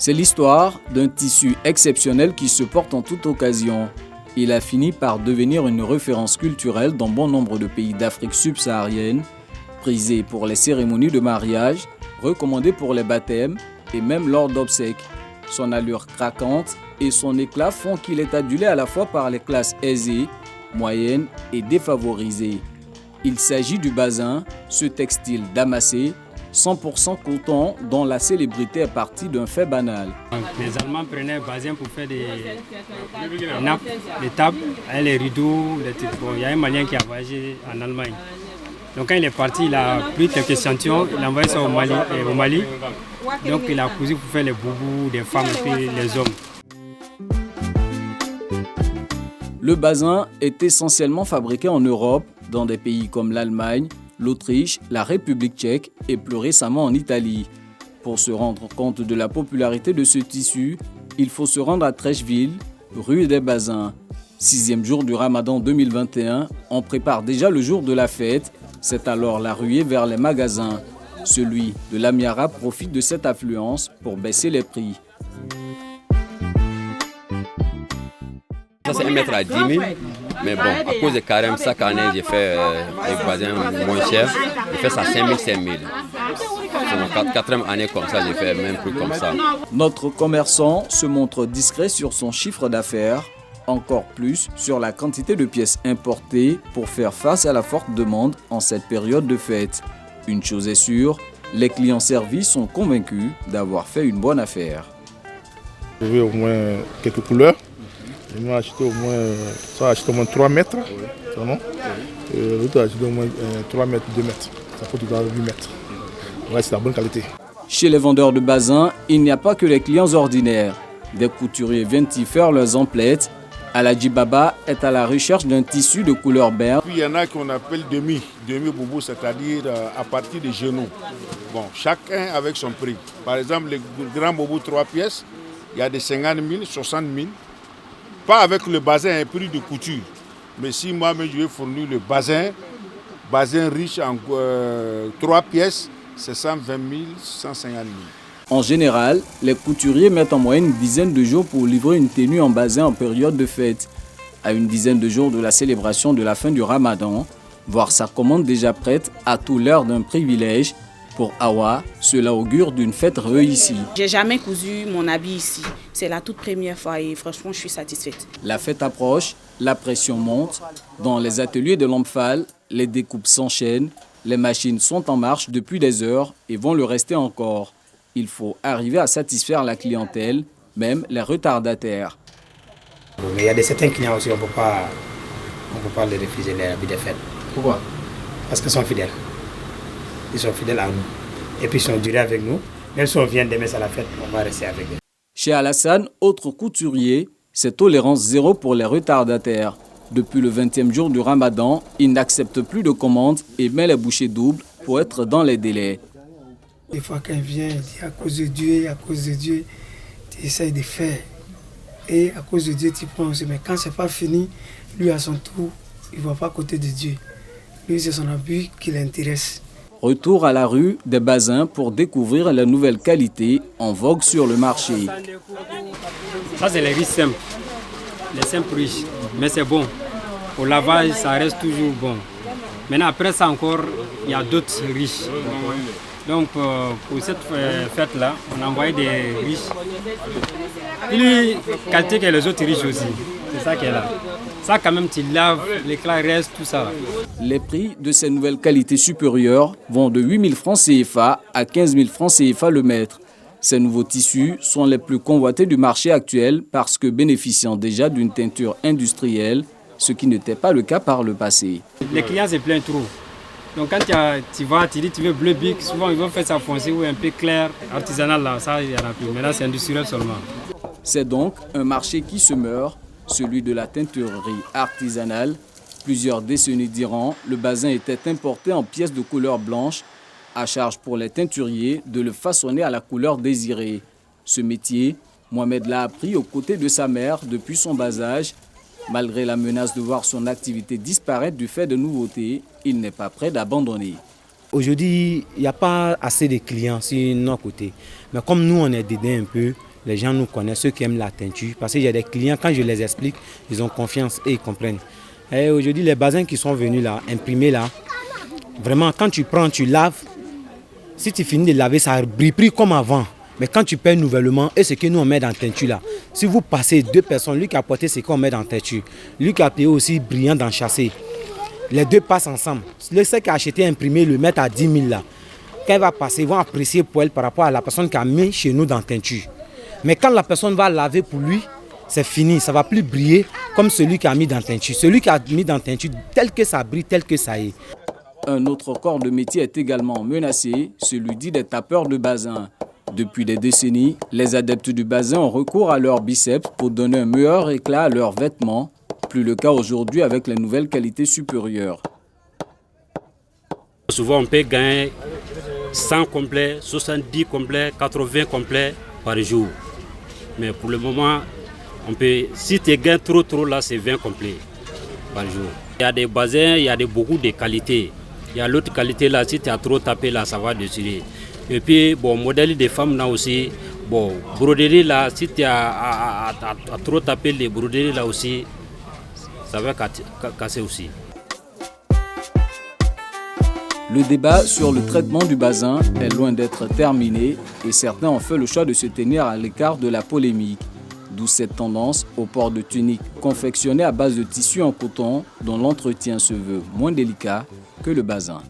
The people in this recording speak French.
C'est l'histoire d'un tissu exceptionnel qui se porte en toute occasion. Il a fini par devenir une référence culturelle dans bon nombre de pays d'Afrique subsaharienne, prisé pour les cérémonies de mariage, recommandé pour les baptêmes et même lors d'obsèques. Son allure craquante et son éclat font qu'il est adulé à la fois par les classes aisées, moyennes et défavorisées. Il s'agit du basin, ce textile damassé, 100% coton dont la célébrité est partie d'un fait banal. Les Allemands prenaient le basin pour faire des nappes, des tables, les rideaux, les trucs. Bon, il y a un Malien qui a voyagé en Allemagne. Donc quand il est parti, il a pris quelques échantillons, il a envoyé ça au Mali. Donc il a cousu pour faire les boubous des femmes et puis les hommes. Le basin est essentiellement fabriqué en Europe, dans des pays comme l'Allemagne, l'Autriche, la République tchèque et plus récemment en Italie. Pour se rendre compte de la popularité de ce tissu, il faut se rendre à Trècheville, rue des Bazins. 6e jour du Ramadan 2021, on prépare déjà le jour de la fête. C'est alors la ruée vers les magasins. Celui de l'Amiara profite de cette affluence pour baisser les prix. Ça c'est 1 mètre à 10 000, mais bon, à cause de carême, chaque année j'ai fait les voisins moins chers, j'ai fait ça 5 000, 5 000. C'est mon 4e année comme ça, j'ai fait même plus comme ça. Notre commerçant se montre discret sur son chiffre d'affaires, encore plus sur la quantité de pièces importées pour faire face à la forte demande en cette période de fête. Une chose est sûre, les clients servis sont convaincus d'avoir fait une bonne affaire. J'ai vu au moins quelques couleurs. Je m'ai acheté au moins, 3 mètres. L'autre a acheté au moins 3 mètres, 2 mètres. Ça coûte 8 mètres. Ouais, c'est la bonne qualité. Chez les vendeurs de bazin, il n'y a pas que les clients ordinaires. Des couturiers viennent y faire leurs emplettes. Aladji Baba est à la recherche d'un tissu de couleur beige. Puis il y en a qu'on appelle demi-boubou, c'est-à-dire à partir des genoux. Bon, chacun avec son prix. Par exemple, les grands boubous 3 pièces, il y a des 50 000, 60 000. Pas avec le bazin, un prix de couture. Mais si moi-même je vais fournir le bazin riche en 3 pièces, c'est 120 000, 150 000. En général, les couturiers mettent en moyenne une dizaine de jours pour livrer une tenue en bazin en période de fête. À une dizaine de jours de la célébration de la fin du Ramadan, voir sa commande déjà prête a tout l'air d'un privilège. Pour Awa, cela augure d'une fête réussie. J'ai jamais cousu mon habit ici. C'est la toute première fois et franchement, je suis satisfaite. La fête approche, la pression monte. Dans les ateliers de l'Amphal, les découpes s'enchaînent. Les machines sont en marche depuis des heures et vont le rester encore. Il faut arriver à satisfaire la clientèle, même les retardataires. Mais il y a certains clients aussi, on ne peut pas les refuser les habits de fête. Pourquoi? Parce qu'ils sont fidèles. Ils sont fidèles à nous. Et puis ils sont durés avec nous. Même si on vient demain à la fête, on va rester avec eux. Chez Alassane, autre couturier, c'est tolérance zéro pour les retardataires. Depuis le 20e jour du Ramadan, il n'accepte plus de commandes et met les bouchées doubles pour être dans les délais. Des fois quand il vient, il dit à cause de Dieu, tu essayes de faire. Et à cause de Dieu, tu prends aussi. Mais quand ce n'est pas fini, lui à son tour, il ne va pas à côté de Dieu. Lui, c'est son habit qui l'intéresse. Retour à la rue des Bazins pour découvrir les nouvelles qualités en vogue sur le marché. Ça, c'est les riches simples. Les simples riches. Mais c'est bon. Au lavage, ça reste toujours bon. Maintenant, après ça encore, il y a d'autres riches. Donc, pour cette fête-là, on a envoyé des riches. Plus qualité que les autres riches aussi. C'est ça qui est là. Ça, quand même, tu laves, l'éclat reste, tout ça. Les prix de ces nouvelles qualités supérieures vont de 8 000 francs CFA à 15 000 francs CFA le mètre. Ces nouveaux tissus sont les plus convoités du marché actuel parce que bénéficiant déjà d'une teinture industrielle, ce qui n'était pas le cas par le passé. Les clients se plaignent trop. Donc quand tu dis tu veux bleu bic, souvent ils vont faire ça foncé ou un peu clair, artisanal là, ça il y en a plus. Maintenant c'est industriel seulement. C'est donc un marché qui se meurt, celui de la teinturerie artisanale. Plusieurs décennies durant, le bazin était importé en pièces de couleur blanche, à charge pour les teinturiers de le façonner à la couleur désirée. Ce métier, Mohamed l'a appris aux côtés de sa mère depuis son bas âge. Malgré la menace de voir son activité disparaître du fait de nouveautés, il n'est pas prêt d'abandonner. Aujourd'hui, il n'y a pas assez de clients sur notre côté. Mais comme nous, on est dedans un peu, les gens nous connaissent, ceux qui aiment la teinture. Parce que j'ai des clients, quand je les explique, ils ont confiance et ils comprennent. Et aujourd'hui, les bazins qui sont venus là, imprimés là, vraiment, quand tu prends, tu laves, si tu finis de laver, ça brille comme avant. Mais quand tu payes nouvellement, et ce que nous on met dans la teinture là, si vous passez 2 personnes, lui qui a porté ce qu'on met dans la teinture, lui qui a payé aussi brillant dans le chassé, les deux passent ensemble. Le ceux qui a acheté imprimé, le mettre à 10 000 là, quand il va passer, ils vont apprécier pour elle par rapport à la personne qui a mis chez nous dans la teinture. Mais quand la personne va laver pour lui, c'est fini, ça ne va plus briller comme celui qui a mis dans la teinture. Celui qui a mis dans la teinture, tel que ça brille, tel que ça est. Un autre corps de métier est également menacé, celui dit des tapeurs de bazin. Depuis des décennies, les adeptes du bazin ont recours à leurs biceps pour donner un meilleur éclat à leurs vêtements. Plus le cas aujourd'hui avec les nouvelles qualités supérieures. Souvent on peut gagner 100 complets, 70 complets, 80 complets par jour. Mais pour le moment, si tu gagnes trop là, c'est 20 complets par jour. Il y a des bazins, il y a beaucoup de qualités. Il y a l'autre qualité là, si tu as trop tapé là, ça va déchirer. Et puis, bon, modèle des femmes là aussi, bon, broderie là, si tu as trop tapé les broderies là aussi, ça va casser aussi. Le débat sur le traitement du bazin est loin d'être terminé et certains ont fait le choix de se tenir à l'écart de la polémique. D'où cette tendance au port de tuniques confectionnées à base de tissu en coton dont l'entretien se veut moins délicat que le bazin.